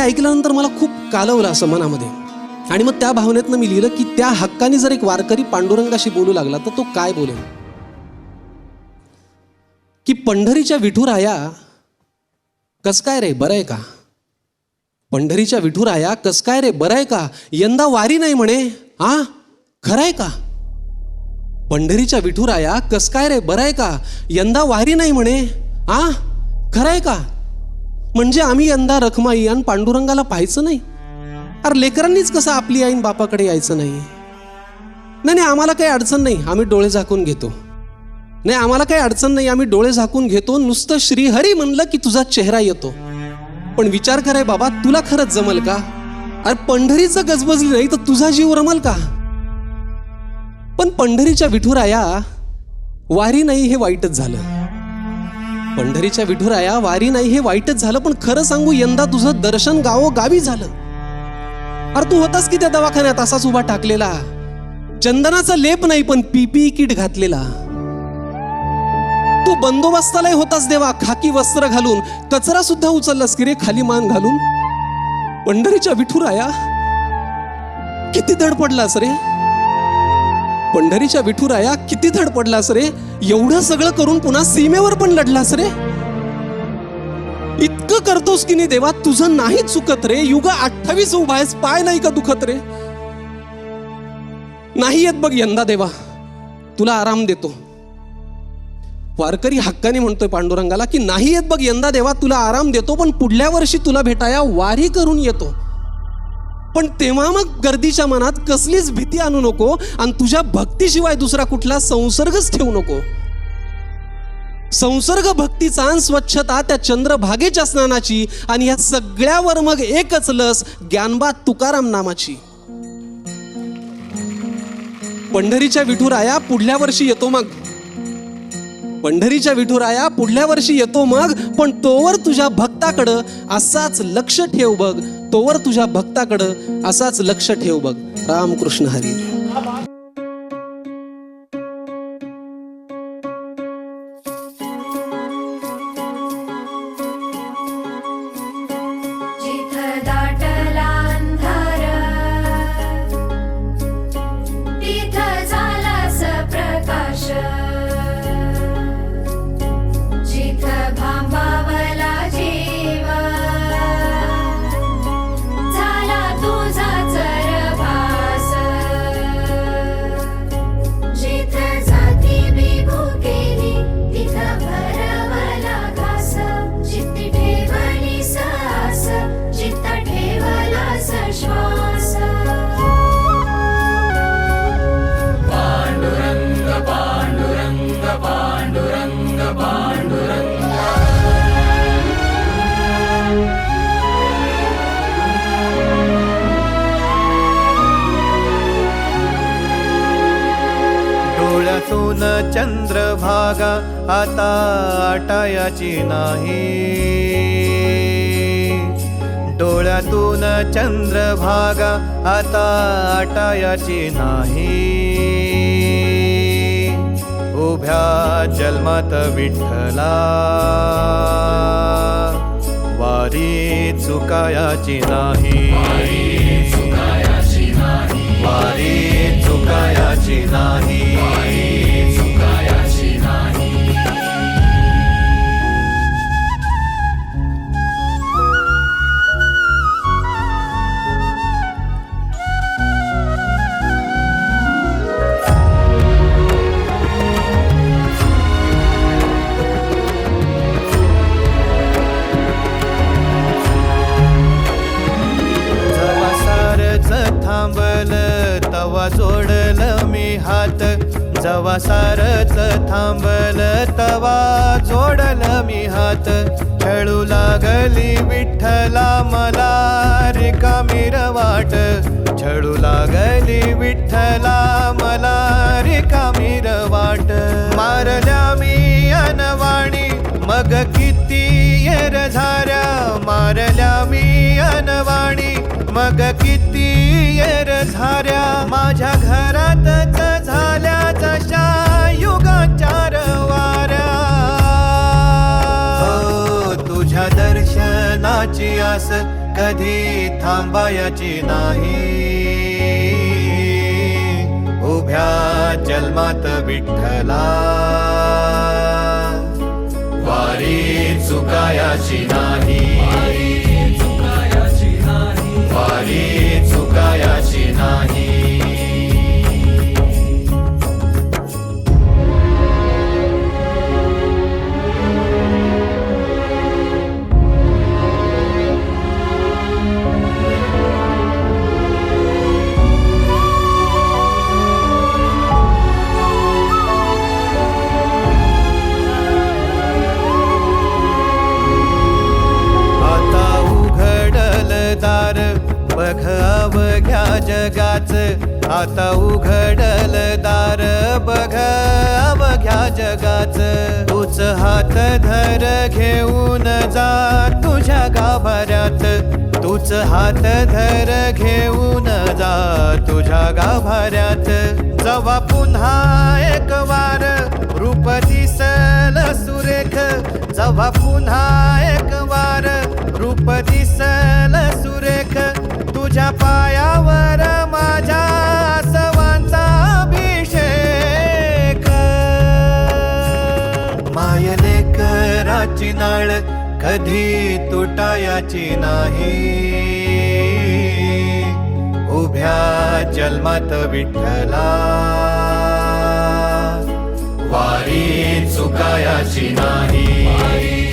ऐकल्यानंतर मला खूप कालवलं असं मनामध्ये. आणि मग त्या भावनेतनं मी लिहिलं की त्या हक्काने जर एक वारकरी पांडुरंगाशी बोलू लागला तर तो काय बोलेल. की पंढरीच्या विठुराया कस काय रे बरं आहे का, पंढरीच्या विठुराया कस काय रे बरं आहे का, यंदा वारी नाही म्हणे हा खरंय का. पंढरीच्या विठुराया कस काय रे बरं आहे का, यंदा वारी नाही म्हणे हा खरंय का. म्हणजे आम्ही यंदा रखमाई आणि पांडुरंगाला पाहायचं नाही. अरे लेकरांनीच कसं आपली आईन बापाकडे यायचं नाही. नाही आम्हाला काही अडचण नाही, आम्ही डोळे झाकून घेतो. नाही आम्हाला काही अडचण नाही, आम्ही डोळे झाकून घेतो. नुसतं श्रीहरी म्हणलं की तुझा चेहरा येतो. पण विचार कराय बाबा, तुला खरंच जमल का. अरे पंढरीचं गजबजली नाही तर तुझा जीव रमल का. पण पंढरीच्या विठुराया वारी नाही हे वाईटच झालं. पंढरीच्या विठुराया वारी नाही हे वाईटच झालं. पण खरं सांगू, यंदा तुझं दर्शन गावोगावी झालं. अरे तू होतास की त्या दवाखान्यात असाच उभा टाकलेला, चंदनाचा लेप नाही पण पीपीई किट घातलेला. तू बंदोबस्तालाही होतास देवा, खाकी वस्त्र घालून, कचरा सुद्धा उचललास की रे खाली मान घालून. पंढरीच्या विठुराया किती धडपडलास रे, पंढरीच्या विठुराया किती धडपडलास रे. एवढं सगळं करून पुन्हा सीमेवर पण लढलास रे. इतकं करतोस की नाही देवा, तुझं नाही चुकत रे. युग 28 उभा आहेस, पाय नाही का दुखत रे. नाही येत बघ यंदा देवा, तुला आराम देतो. वारकरी हक्काने म्हणतोय पांडुरंगाला की नाही येत बघ यंदा देवा, तुला आराम देतो. पण पुढल्या वर्षी तुला भेटाया वारी करून येतो. पण तेव्हा मग गर्दीच्या मनात कसलीच भीती आणू नको आणि तुझ्या भक्तीशिवाय दुसरा कुठला संसर्गच ठेवू नको. संसर्ग भक्तीचा आणि स्वच्छता त्या चंद्रभागेच्या स्नानाची, आणि या सगळ्यावर मग एकच लस ज्ञानबा तुकाराम नामाची. पंढरीच्या विठुराया पुढल्या वर्षी येतो मग, पंढरीच्या विठुराया पुढल्या वर्षी येतो मग. पण तोवर तुझ्या भक्ताकडं असाच लक्ष ठेव बघ, तोवर तुझ्या भक्ताकडं असाच लक्ष ठेव बघ. रामकृष्ण हरी. चंद्रभागा आता आटायाची नाही. डोळ्यातून चंद्रभागा आता आटायाची नाही. उभ्या जन्मात विठ्ठला वारी चुकायाची नाही. वारी चुकायाची नाही. तवा जोडलं मी हात, जवा सारच थांबलं तवा जोडलं मी हात. खेळू लागली विठ्ठला मला रिकामी वाट. छळू लागली विठ्ठला मला रिकामी वाट. मारल्या मी अनवाणी मग किती येर झाऱ्या. मारल्या मी अनवाणी मग किती येर झाऱ्या. माझ्या घरातच झाल्या जशा युगाचार वाऱ्या. तुझ्या दर्शनाची आस कधी थांबायची नाही. उभ्या जन्मात विठ्ठला वारी चुकायाची नाही. वारी चुकायाची नाही. दार बघ अवघ्या जगाच. आता उघडल दार बघ अवघ्या जगाच. तूच हात धर घेऊन जा तुझ्या गाभाऱ्यात. तूच हात धर घेऊन जा तुझ्या गाभाऱ्यात. जवा पुन्हा एक वार रूप दिसल सुरेख. जवा पुन्हा एक वार रूप दिसल सुरेख. तुझ्या पायावर माझ्या सवांचा अभिषेक. मायने कराची नाळ कधी तुटायाची नाही. उभ्या जन्मात विठ्ठला वारी चुकायाची नाही.